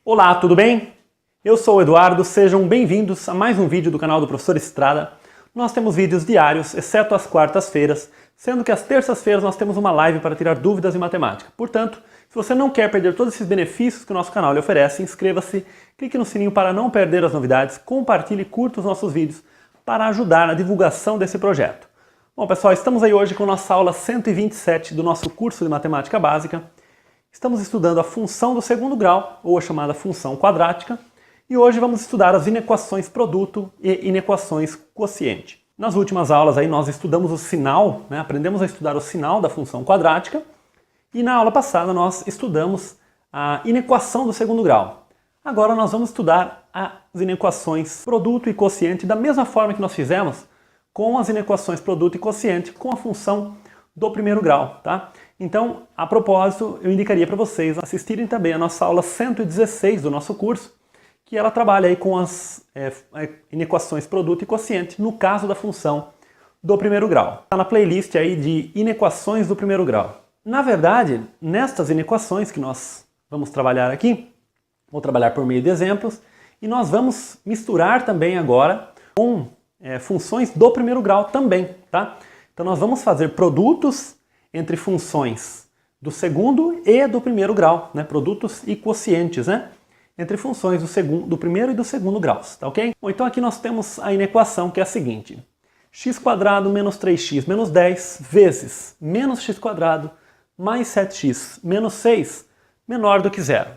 Olá, tudo bem? Eu sou o Eduardo, sejam bem-vindos a mais um vídeo do canal do Professor Estrada. Nós temos vídeos diários, exceto às quartas-feiras, sendo que às terças-feiras nós temos uma live para tirar dúvidas em matemática. Portanto, se você não quer perder todos esses benefícios que o nosso canal lhe oferece, inscreva-se, clique no sininho para não perder as novidades, compartilhe e curta os nossos vídeos para ajudar na divulgação desse projeto. Bom, pessoal, estamos aí hoje com a nossa aula 127 do nosso curso de Matemática Básica. Estamos estudando a função do segundo grau, ou a chamada função quadrática, e hoje vamos estudar as inequações produto e inequações quociente. Nas últimas aulas aí nós estudamos o sinal, aprendemos a estudar o sinal da função quadrática, e na aula passada nós estudamos a inequação do segundo grau. Agora nós vamos estudar as inequações produto e quociente da mesma forma que nós fizemos com as inequações produto e quociente com a função do primeiro grau, tá? Então, a propósito, eu indicaria para vocês assistirem também a nossa aula 116 do nosso curso, que ela trabalha aí com as inequações produto e quociente, no caso da função do primeiro grau. Está na playlist aí de inequações do primeiro grau. Na verdade, nestas inequações que nós vamos trabalhar aqui, vou trabalhar por meio de exemplos, e nós vamos misturar também agora com funções do primeiro grau também, tá? Então nós vamos fazer produtos entre funções do segundo e do primeiro grau, produtos e quocientes, entre funções do primeiro e do segundo graus, tá ok? Bom, então aqui nós temos a inequação que é a seguinte: x² menos 3x menos 10 vezes menos x² mais 7x menos 6 menor do que zero.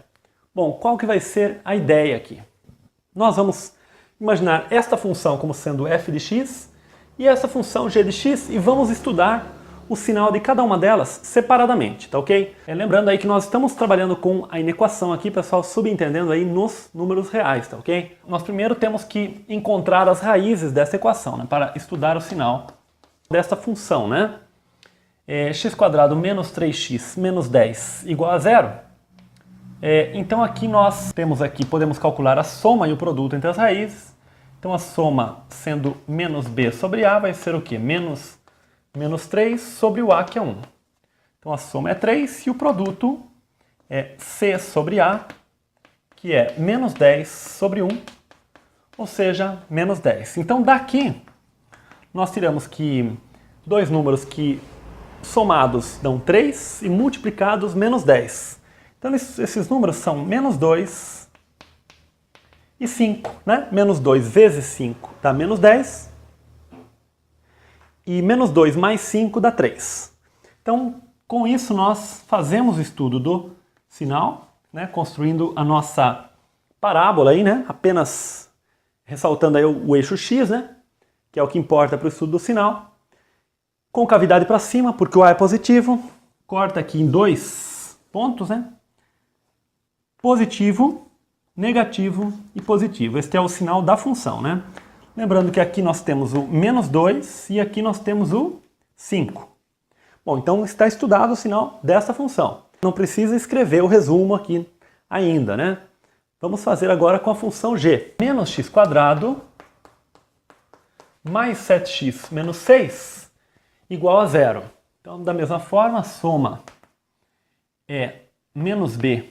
Bom, qual que vai ser a ideia aqui? Nós vamos imaginar esta função como sendo f de x e essa função g de x e vamos estudar o sinal de cada uma delas separadamente, tá ok? Lembrando aí que nós estamos trabalhando com a inequação aqui, pessoal, subentendendo aí nos números reais, tá ok? Nós primeiro temos que encontrar as raízes dessa equação, para estudar o sinal dessa função, x² menos 3x menos 10 igual a zero. Então aqui nós podemos calcular a soma e o produto entre as raízes. Então a soma sendo menos b sobre a vai ser o quê? Menos 3 sobre o a, que é 1. Então a soma é 3 e o produto é c sobre a, que é menos 10 sobre 1, ou seja, menos 10. Então daqui nós tiramos que dois números que somados dão 3 e multiplicados menos 10. Então esses números são menos 2 e 5, Menos 2 vezes 5 dá menos 10. E menos 2 mais 5 dá 3. Então, com isso nós fazemos o estudo do sinal, construindo a nossa parábola aí, apenas ressaltando aí o eixo x, que é o que importa para o estudo do sinal. Com cavidade para cima, porque o a é positivo, corta aqui em dois pontos, positivo, negativo e positivo. Este é o sinal da função, Lembrando que aqui nós temos o menos 2 e aqui nós temos o 5. Bom, então está estudado o sinal dessa função. Não precisa escrever o resumo aqui ainda, Vamos fazer agora com a função g. Menos x² mais 7x menos 6 igual a zero. Então, da mesma forma, a soma é menos b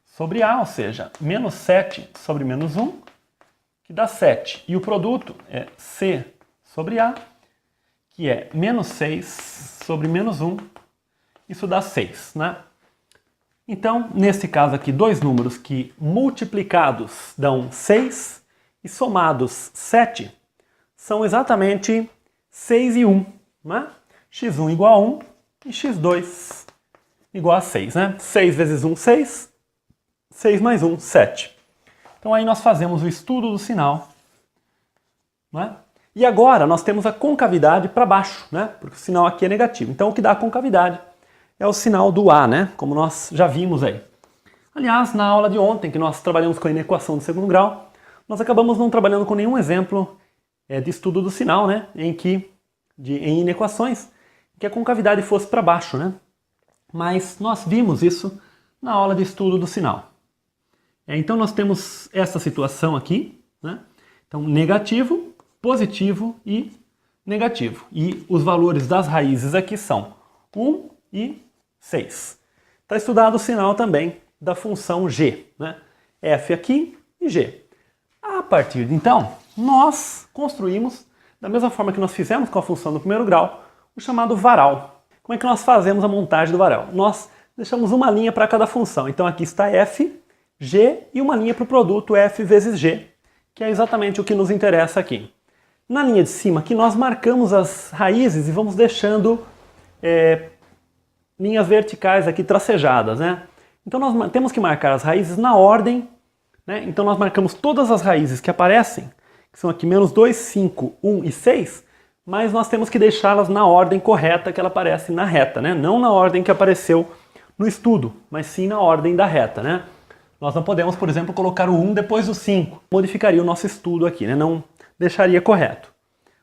sobre a, ou seja, menos 7 sobre menos 1, que dá 7. E o produto é c sobre a, que é menos 6 sobre menos 1. Isso dá 6, Então, nesse caso aqui, dois números que multiplicados dão 6 e somados 7 são exatamente 6 e 1, x1 igual a 1 e x2 igual a 6, 6 vezes 1, 6. 6 mais 1, 7. Então aí nós fazemos o estudo do sinal, E agora nós temos a concavidade para baixo, Porque o sinal aqui é negativo. Então o que dá a concavidade é o sinal do A, como nós já vimos aí. Aliás, na aula de ontem, que nós trabalhamos com a inequação do segundo grau, nós acabamos não trabalhando com nenhum exemplo de estudo do sinal, em inequações, que a concavidade fosse para baixo, Mas nós vimos isso na aula de estudo do sinal. Então nós temos essa situação aqui, Então negativo, positivo e negativo. E os valores das raízes aqui são 1 e 6. Está estudado o sinal também da função g, né? F aqui e g. A partir de então, nós construímos, da mesma forma que nós fizemos com a função do primeiro grau, o chamado varal. Como é que nós fazemos a montagem do varal? Nós deixamos uma linha para cada função. Então aqui está f, g e uma linha para o produto f vezes g, que é exatamente o que nos interessa aqui. Na linha de cima aqui nós marcamos as raízes e vamos deixando linhas verticais aqui tracejadas, né? Então nós temos que marcar as raízes na ordem, né? Então nós marcamos todas as raízes que aparecem, que são aqui menos 2, 5, 1 e 6, mas nós temos que deixá-las na ordem correta que ela aparece na reta, né? Não na ordem que apareceu no estudo, mas sim na ordem da reta, né? Nós não podemos, por exemplo, colocar o 1 depois do 5. Modificaria o nosso estudo aqui, né? Não deixaria correto.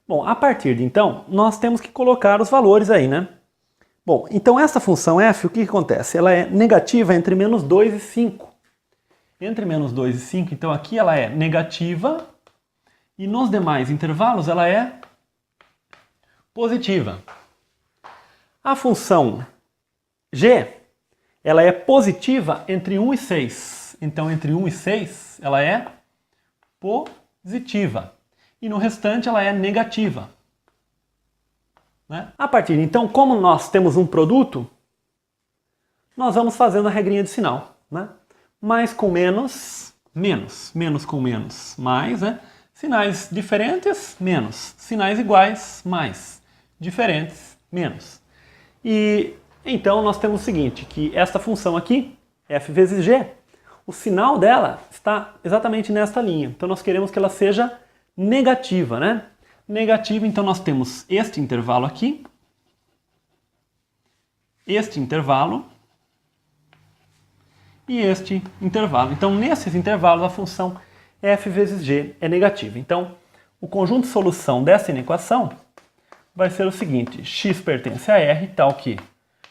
Bom, a partir de então, nós temos que colocar os valores aí, né? Bom, então essa função f, o que acontece? Ela é negativa entre menos 2 e 5. Entre menos 2 e 5, então aqui ela é negativa e nos demais intervalos ela é positiva. A função g, ela é positiva entre 1 e 6. Então entre 1 e 6 ela é positiva. E no restante ela é negativa. Né? A partir de então, como nós temos um produto, nós vamos fazendo a regrinha de sinal. Né? Mais com menos, menos. Menos com menos, mais. Né? Sinais diferentes, menos. Sinais iguais, mais. Diferentes, menos. E então nós temos o seguinte, que esta função aqui, f vezes g, o sinal dela está exatamente nesta linha. Então nós queremos que ela seja negativa, né? Negativa, então nós temos este intervalo aqui, este intervalo e este intervalo. Então nesses intervalos a função f vezes g é negativa. Então o conjunto de solução dessa inequação vai ser o seguinte, x pertence a r, tal que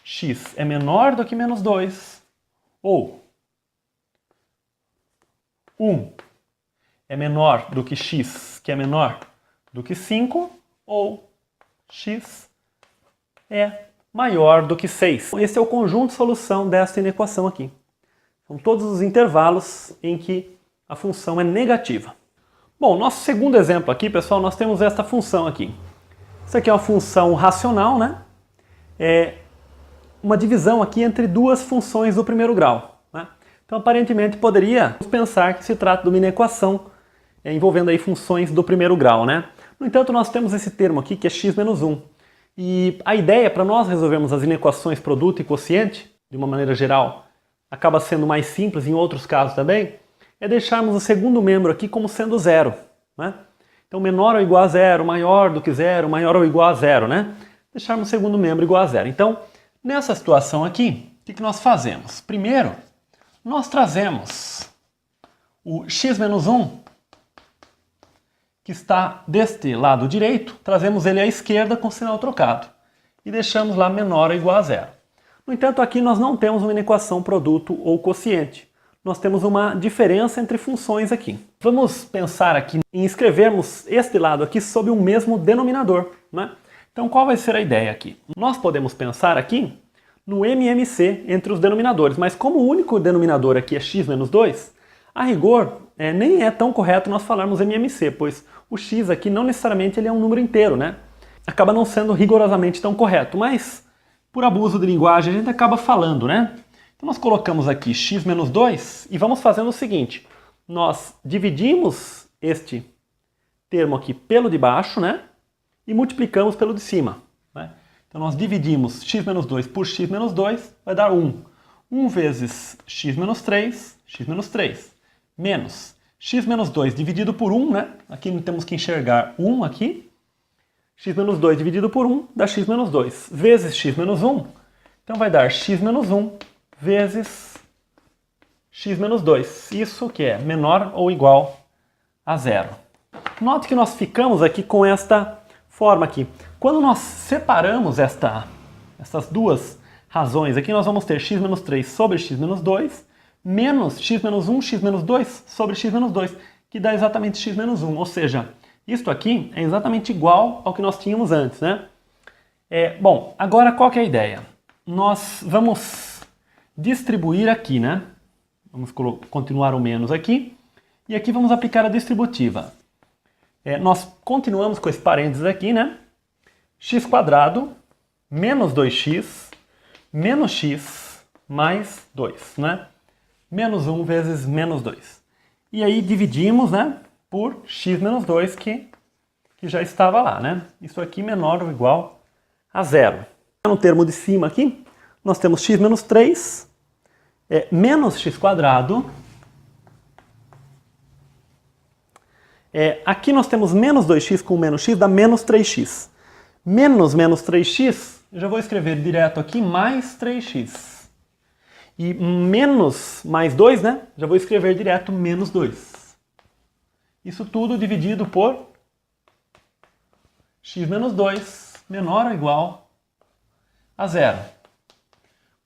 x é menor do que menos 2, ou 1 é menor do que x, que é menor do que 5, ou x é maior do que 6. Esse é o conjunto de solução desta inequação aqui. São todos os intervalos em que a função é negativa. Bom, nosso segundo exemplo aqui, pessoal, nós temos esta função aqui. Isso aqui é uma função racional, né? É uma divisão aqui entre duas funções do primeiro grau. Né? Então, aparentemente, poderíamos pensar que se trata de uma inequação envolvendo aí funções do primeiro grau, né? No entanto, nós temos esse termo aqui que é x menos 1. E a ideia para nós resolvermos as inequações produto e quociente, de uma maneira geral, acaba sendo mais simples, em outros casos também, é deixarmos o segundo membro aqui como sendo zero. Né? Então, menor ou igual a zero, maior do que zero, maior ou igual a zero, né? Deixarmos o segundo membro igual a zero. Então, nessa situação aqui, o que nós fazemos? Primeiro, nós trazemos o x menos 1, que está deste lado direito, trazemos ele à esquerda com sinal trocado. E deixamos lá menor ou igual a zero. No entanto, aqui nós não temos uma inequação produto ou quociente. Nós temos uma diferença entre funções aqui. Vamos pensar aqui em escrevermos este lado aqui sob um mesmo denominador. Né? Então, qual vai ser a ideia aqui? Nós podemos pensar aqui no MMC entre os denominadores, mas como o único denominador aqui é x menos 2, a rigor, nem é tão correto nós falarmos MMC, pois o x aqui não necessariamente ele é um número inteiro, né? Acaba não sendo rigorosamente tão correto, mas por abuso de linguagem a gente acaba falando, né? Então nós colocamos aqui x menos 2 e vamos fazendo o seguinte, nós dividimos este termo aqui pelo de baixo, né? E multiplicamos pelo de cima, né? Então nós dividimos x menos 2 por x menos 2, vai dar 1. 1 vezes x menos 3, menos x menos 2 dividido por 1, né? Aqui temos que enxergar 1 aqui. X menos 2 dividido por 1 dá x menos 2, vezes x menos 1. Então vai dar x menos 1 vezes x menos 2. Isso que é menor ou igual a zero. Note que nós ficamos aqui com esta forma aqui. Quando nós separamos essas duas razões aqui, nós vamos ter x menos 3 sobre x menos 2, menos x menos 1, x menos 2 sobre x menos 2, que dá exatamente x menos 1. Ou seja, isto aqui é exatamente igual ao que nós tínhamos antes, né? Bom, agora qual que é a ideia? Nós vamos distribuir aqui, né? Vamos continuar o menos aqui. E aqui vamos aplicar a distributiva. Nós continuamos com esse parênteses aqui, né? x² menos 2x menos x mais 2, né? Menos 1 vezes menos 2. E aí dividimos, né, por x menos 2, que já estava lá, né? Isso aqui menor ou igual a zero. No termo de cima aqui, nós temos x menos 3 menos x². Aqui nós temos menos 2x com menos x, dá menos 3x. Menos 3x, eu já vou escrever direto aqui, mais 3x. E menos mais 2, né? Já vou escrever direto menos 2. Isso tudo dividido por x menos 2 menor ou igual a zero.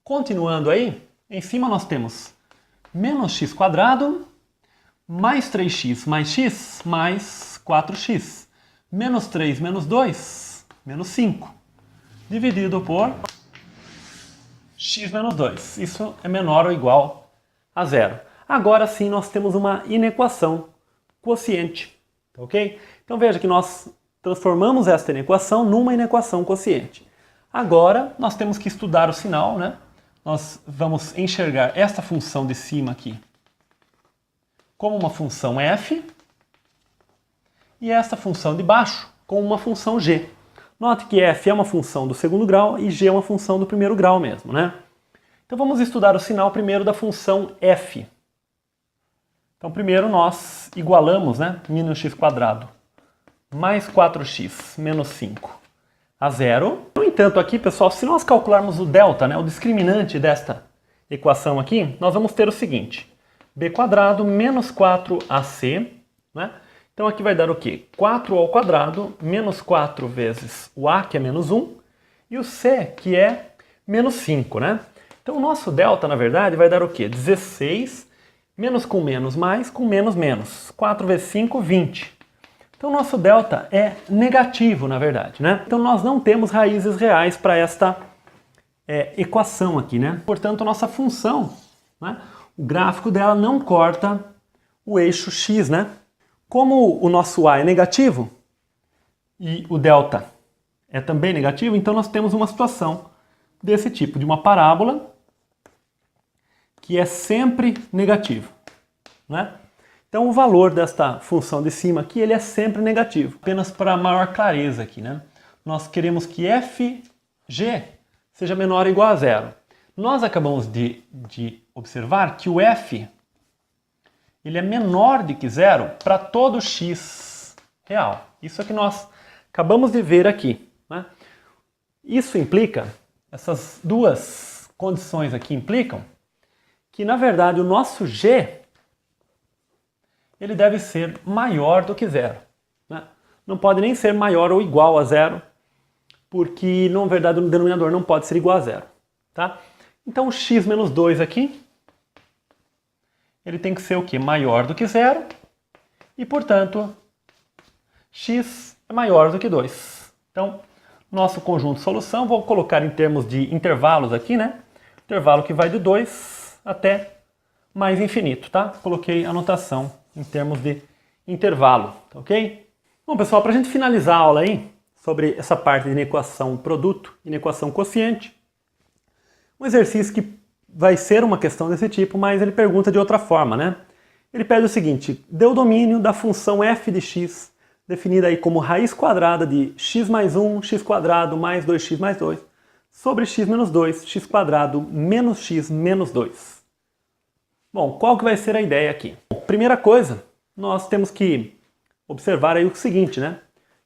Continuando aí, em cima nós temos menos x² mais 3x mais x mais 4x. Menos 3 menos 2, menos 5. Dividido por x menos 2. Isso é menor ou igual a zero. Agora sim nós temos uma inequação quociente. Ok? Então veja que nós transformamos esta inequação numa inequação quociente. Agora nós temos que estudar o sinal, né? Nós vamos enxergar esta função de cima aqui como uma função f e esta função de baixo como uma função g. Note que f é uma função do segundo grau e g é uma função do primeiro grau mesmo, né? Então vamos estudar o sinal primeiro da função f. Então primeiro nós igualamos, né, menos x² mais 4x menos 5 a zero. No entanto aqui, pessoal, se nós calcularmos o delta, né, o discriminante desta equação aqui, nós vamos ter o seguinte: b² menos 4ac, né? Então aqui vai dar o quê? 4² menos 4 vezes o a, que é menos 1, e o c, que é menos 5, né? Então o nosso delta, na verdade, vai dar o quê? 16, menos com menos mais, com menos menos. 4 vezes 5, 20. Então o nosso delta é negativo, na verdade, né? Então nós não temos raízes reais para esta equação aqui, né? Portanto, a nossa função, né, o gráfico dela não corta o eixo x, né? Como o nosso a é negativo e o delta é também negativo, então nós temos uma situação desse tipo, de uma parábola que é sempre negativo, né? Então o valor desta função de cima aqui, ele é sempre negativo. Apenas para maior clareza aqui, né? Nós queremos que fg seja menor ou igual a zero. Nós acabamos de observar que o f ele é menor do que zero para todo x real. Isso é que nós acabamos de ver aqui, né? Isso implica, essas duas condições aqui implicam que, na verdade, o nosso g ele deve ser maior do que zero, né? Não pode nem ser maior ou igual a zero, porque, na verdade, o denominador não pode ser igual a zero, tá? Então, o x menos 2 aqui, ele tem que ser o quê? Maior do que zero, e, portanto, x é maior do que 2. Então, nosso conjunto de solução, vou colocar em termos de intervalos aqui, né? Intervalo que vai de 2 até mais infinito, tá? Coloquei a notação em termos de intervalo, tá ok? Bom, pessoal, para a gente finalizar a aula aí, sobre essa parte de inequação produto, inequação quociente, um exercício que vai ser uma questão desse tipo, mas ele pergunta de outra forma, né? Ele pede o seguinte: dê o domínio da função f de x, definida aí como raiz quadrada de x mais 1, x² mais 2x mais 2, sobre x menos 2, x² menos x menos 2. Bom, qual que vai ser a ideia aqui? Primeira coisa, nós temos que observar aí o seguinte, né?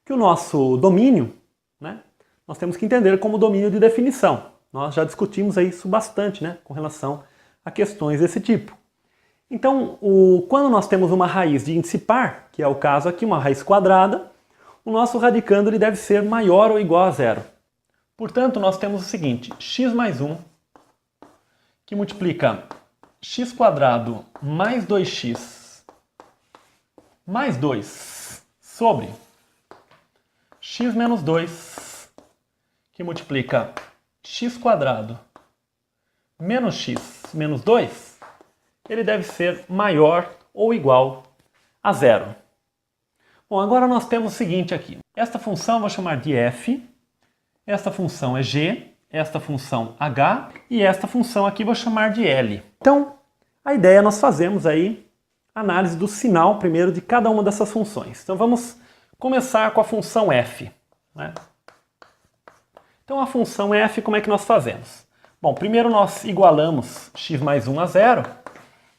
Que o nosso domínio, né, nós temos que entender como domínio de definição. Nós já discutimos isso bastante, né, com relação a questões desse tipo. Então, quando nós temos uma raiz de índice par, que é o caso aqui, uma raiz quadrada, o nosso radicando ele deve ser maior ou igual a zero. Portanto, nós temos o seguinte: x mais 1, que multiplica x² mais 2x mais 2 sobre x menos 2, que multiplica x² menos x menos 2, ele deve ser maior ou igual a zero. Bom, agora nós temos o seguinte aqui. Esta função eu vou chamar de f, esta função é g, esta função h e esta função aqui eu vou chamar de l. Então, a ideia é nós fazemos aí análise do sinal primeiro de cada uma dessas funções. Então vamos começar com a função f, né? Então a função f, como é que nós fazemos? Bom, primeiro nós igualamos x mais 1 a zero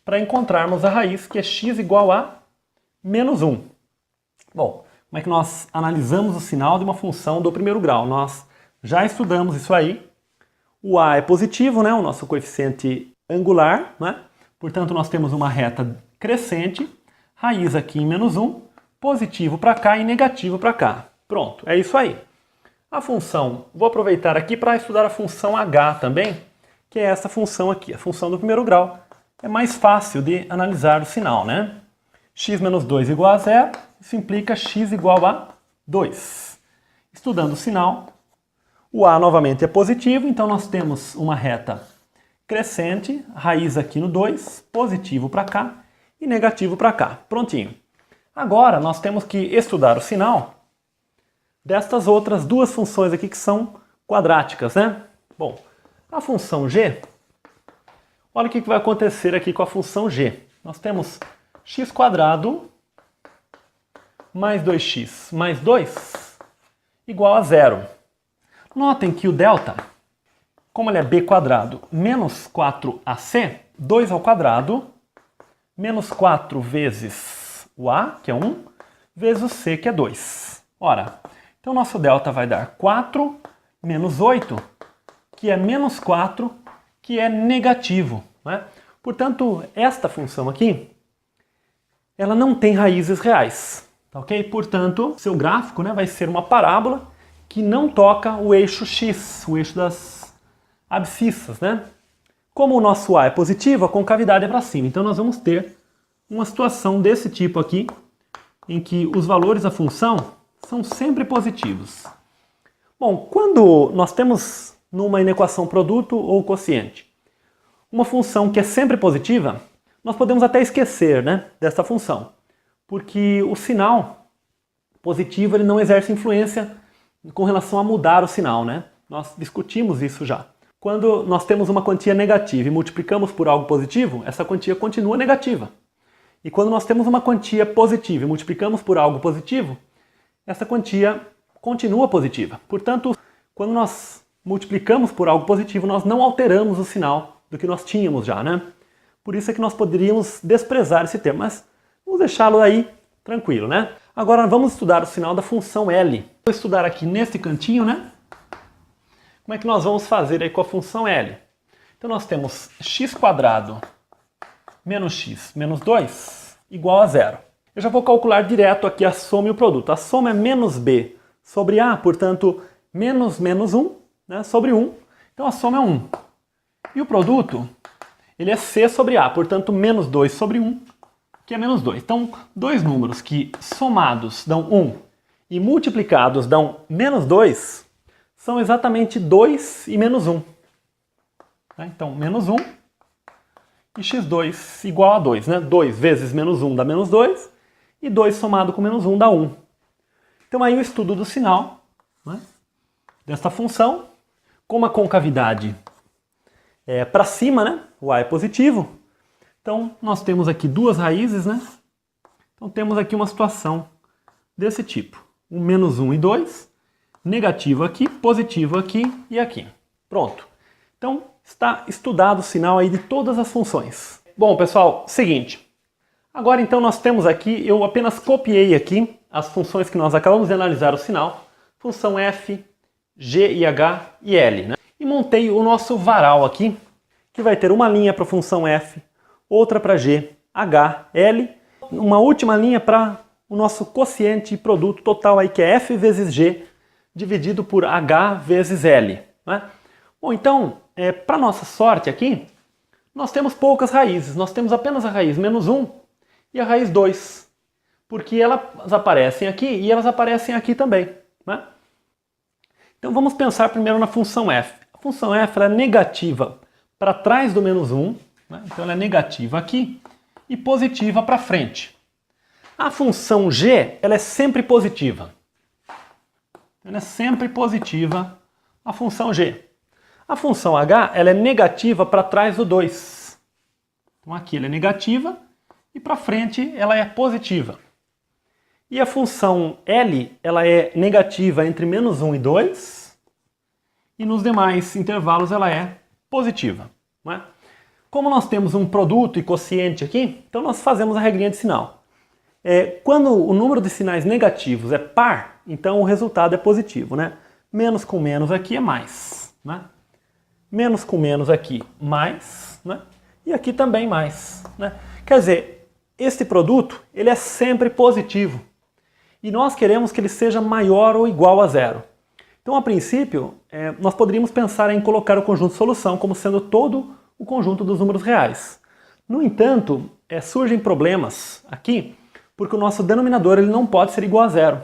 para encontrarmos a raiz, que é x igual a menos 1. Bom, como é que nós analisamos o sinal de uma função do primeiro grau? Nós já estudamos isso aí. O a é positivo, né? O nosso coeficiente angular, né? Portanto, nós temos uma reta crescente, raiz aqui em menos 1, positivo para cá e negativo para cá. Pronto, é isso aí. A função, vou aproveitar aqui para estudar a função h também, que é essa função aqui, a função do primeiro grau. É mais fácil de analisar o sinal, né? X menos 2 igual a zero, isso implica x igual a 2. Estudando o sinal, o a novamente é positivo, então nós temos uma reta crescente, raiz aqui no 2, positivo para cá e negativo para cá. Prontinho. Agora nós temos que estudar o sinal destas outras duas funções aqui que são quadráticas, né? Bom, a função g, olha o que vai acontecer aqui com a função g. Nós temos x² mais 2x mais 2 igual a zero. Notem que o delta, como ele é b² menos 4ac, 2 ao quadrado, menos 4 vezes o a, que é 1, vezes o c, que é 2. Ora, então nosso delta vai dar 4 menos 8, que é menos 4, que é negativo, né? Portanto, esta função aqui, ela não tem raízes reais, tá ok? Portanto, seu gráfico, né, vai ser uma parábola que não toca o eixo x, o eixo das abscissas, né? Como o nosso a é positivo, a concavidade é para cima. Então nós vamos ter uma situação desse tipo aqui, em que os valores da função são sempre positivos. Bom, quando nós temos numa inequação produto ou quociente uma função que é sempre positiva, nós podemos até esquecer, né, dessa função, porque o sinal positivo ele não exerce influência com relação a mudar o sinal, né? Nós discutimos isso já. Quando nós temos uma quantia negativa e multiplicamos por algo positivo, essa quantia continua negativa. E quando nós temos uma quantia positiva e multiplicamos por algo positivo, essa quantia continua positiva. Portanto, quando nós multiplicamos por algo positivo, nós não alteramos o sinal do que nós tínhamos já, né? Por isso é que nós poderíamos desprezar esse termo, mas vamos deixá-lo aí tranquilo, né? Agora vamos estudar o sinal da função L. Vou estudar aqui nesse cantinho, né? Como é que nós vamos fazer aí com a função L? Então nós temos x² menos x menos 2 igual a zero. Eu já vou calcular direto aqui a soma e o produto. A soma é menos b sobre a, portanto, menos 1, né, sobre 1. Então a soma é 1. E o produto, ele é c sobre a, portanto, menos 2 sobre 1, que é menos 2. Então, dois números que somados dão 1 e multiplicados dão menos 2, são exatamente 2 e menos 1. Então, menos 1 e x2 igual a 2. Né? 2 vezes menos 1 dá menos 2, e 2 somado com menos 1 dá 1. Então, aí o estudo do sinal, né, desta função, como a concavidade é para cima, né, o a é positivo, então nós temos aqui duas raízes, né? Então temos aqui uma situação desse tipo. Um menos 1 e 2, negativo aqui, positivo aqui e aqui. Pronto. Então está estudado o sinal aí de todas as funções. Bom, pessoal, seguinte. Agora então nós temos aqui, eu apenas copiei aqui as funções que nós acabamos de analisar o sinal. Função f, g e h e l, né? E montei o nosso varal aqui, que vai ter uma linha para a função f, outra para g, h, l, uma última linha para o nosso quociente produto total aí, que é f vezes g, dividido por h vezes l. Né? Bom, então, para nossa sorte aqui, nós temos poucas raízes. Nós temos apenas a raiz menos 1 e a raiz 2, porque elas aparecem aqui e elas aparecem aqui também. Né? Então vamos pensar primeiro na função f. A função f ela é negativa para trás do menos 1, né? Então ela é negativa aqui e positiva para frente. A função g, ela é sempre positiva. Ela é sempre positiva, a função g. A função h, ela é negativa para trás do 2. Então aqui ela é negativa e para frente ela é positiva. E a função L, ela é negativa entre menos 1 e 2. E nos demais intervalos ela é positiva. Não é? Como nós temos um produto e quociente aqui, então nós fazemos a regrinha de sinal. Quando o número de sinais negativos é par, então o resultado é positivo. Né? Menos com menos aqui é mais. Né? Menos com menos aqui, mais. Né? E aqui também mais. Né? Quer dizer, este produto ele é sempre positivo. E nós queremos que ele seja maior ou igual a zero. Então, a princípio, nós poderíamos pensar em colocar o conjunto de solução como sendo todo o conjunto dos números reais. No entanto, surgem problemas aqui, porque o nosso denominador ele não pode ser igual a zero.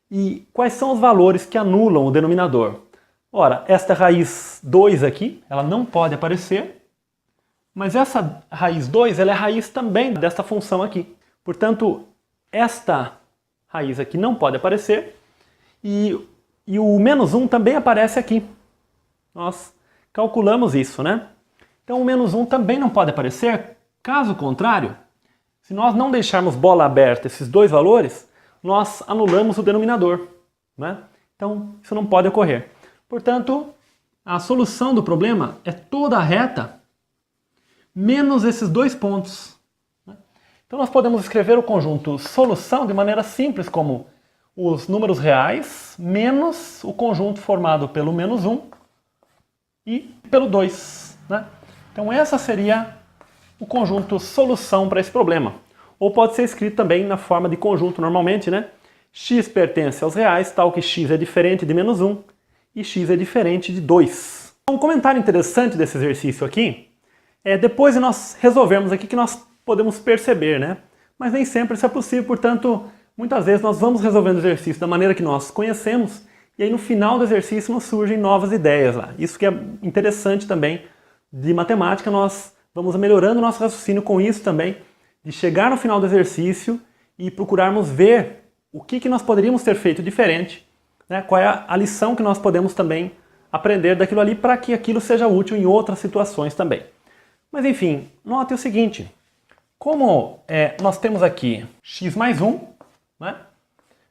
E quais são os valores que anulam o denominador? Ora, esta raiz 2 aqui, ela não pode aparecer, mas essa raiz 2 ela é raiz também desta função aqui. Portanto, esta raiz aqui não pode aparecer e o menos 1 também aparece aqui. Nós calculamos isso, né? Então o menos 1 também não pode aparecer. Caso contrário, se nós não deixarmos bola aberta esses dois valores, nós anulamos o denominador, né? Então isso não pode ocorrer. Portanto, a solução do problema é toda a reta menos esses dois pontos. Então nós podemos escrever o conjunto solução de maneira simples, como os números reais menos o conjunto formado pelo menos 1 e pelo 2. Né? Então essa seria o conjunto solução para esse problema. Ou pode ser escrito também na forma de conjunto normalmente, né? X pertence aos reais, tal que x é diferente de menos 1 e x é diferente de 2. Um comentário interessante desse exercício aqui depois de nós resolvermos aqui que nós podemos perceber, né? Mas nem sempre isso é possível, portanto, muitas vezes nós vamos resolvendo o exercício da maneira que nós conhecemos e aí no final do exercício nos surgem novas ideias lá. Isso que é interessante também de matemática, nós vamos melhorando o nosso raciocínio com isso também, de chegar no final do exercício e procurarmos ver o que nós poderíamos ter feito diferente, né? Qual é a lição que nós podemos também aprender daquilo ali para que aquilo seja útil em outras situações também. Mas enfim, note o seguinte. Como nós temos aqui x mais 1, né,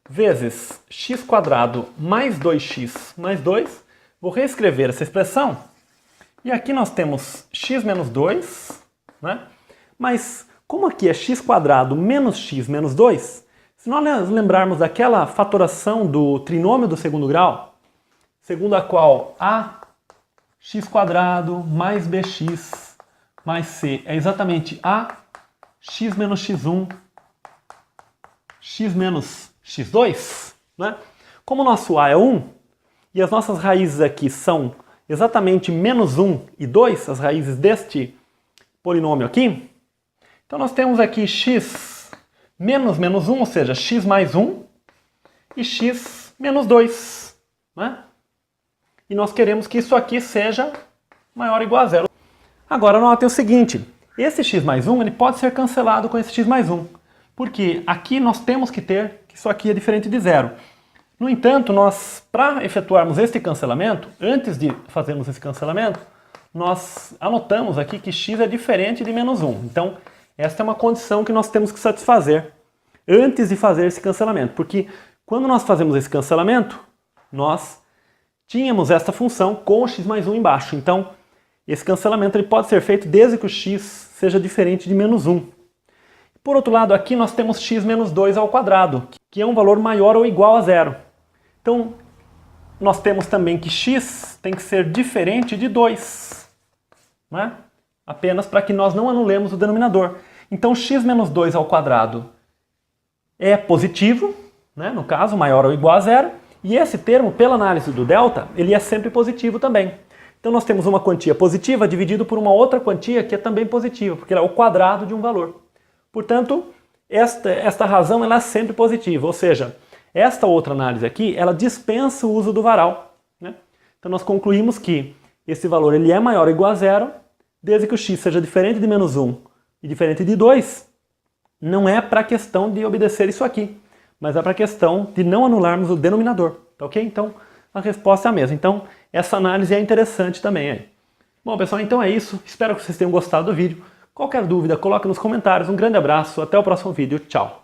vezes x² mais 2x mais 2, vou reescrever essa expressão, e aqui nós temos x menos 2, né, mas como aqui é x² menos x menos 2, se nós lembrarmos daquela fatoração do trinômio do segundo grau, segundo a qual ax² mais bx mais c é exatamente a x menos x1, x menos x2, né? Como o nosso a é 1, e as nossas raízes aqui são exatamente menos 1 e 2, as raízes deste polinômio aqui, então nós temos aqui x menos menos 1, ou seja, x mais 1, e x menos 2, né? E nós queremos que isso aqui seja maior ou igual a zero. Agora notem o seguinte, esse x mais 1 ele pode ser cancelado com esse x mais 1, porque aqui nós temos que ter que isso aqui é diferente de zero. No entanto, nós, para efetuarmos este cancelamento, antes de fazermos esse cancelamento, nós anotamos aqui que x é diferente de menos 1. Então, esta é uma condição que nós temos que satisfazer antes de fazer esse cancelamento, porque quando nós fazemos esse cancelamento, nós tínhamos esta função com o x mais 1 embaixo. Então, esse cancelamento ele pode ser feito desde que o x seja diferente de menos 1. Por outro lado, aqui nós temos x menos 2 ao quadrado, que é um valor maior ou igual a zero. Então, nós temos também que x tem que ser diferente de 2, né? Apenas para que nós não anulemos o denominador. Então, x menos 2 ao quadrado é positivo, né? No caso, maior ou igual a zero. E esse termo, pela análise do delta, ele é sempre positivo também. Então nós temos uma quantia positiva dividido por uma outra quantia que é também positiva, porque ela é o quadrado de um valor. Portanto, esta razão ela é sempre positiva, ou seja, esta outra análise aqui, ela dispensa o uso do varal, né? Então nós concluímos que esse valor ele é maior ou igual a zero desde que o x seja diferente de menos 1 e diferente de 2, não é para a questão de obedecer isso aqui, mas é para a questão de não anularmos o denominador, tá ok? Então, a resposta é a mesma. Então, essa análise é interessante também aí. Bom, pessoal, então é isso. Espero que vocês tenham gostado do vídeo. Qualquer dúvida, coloque nos comentários. Um grande abraço, até o próximo vídeo. Tchau!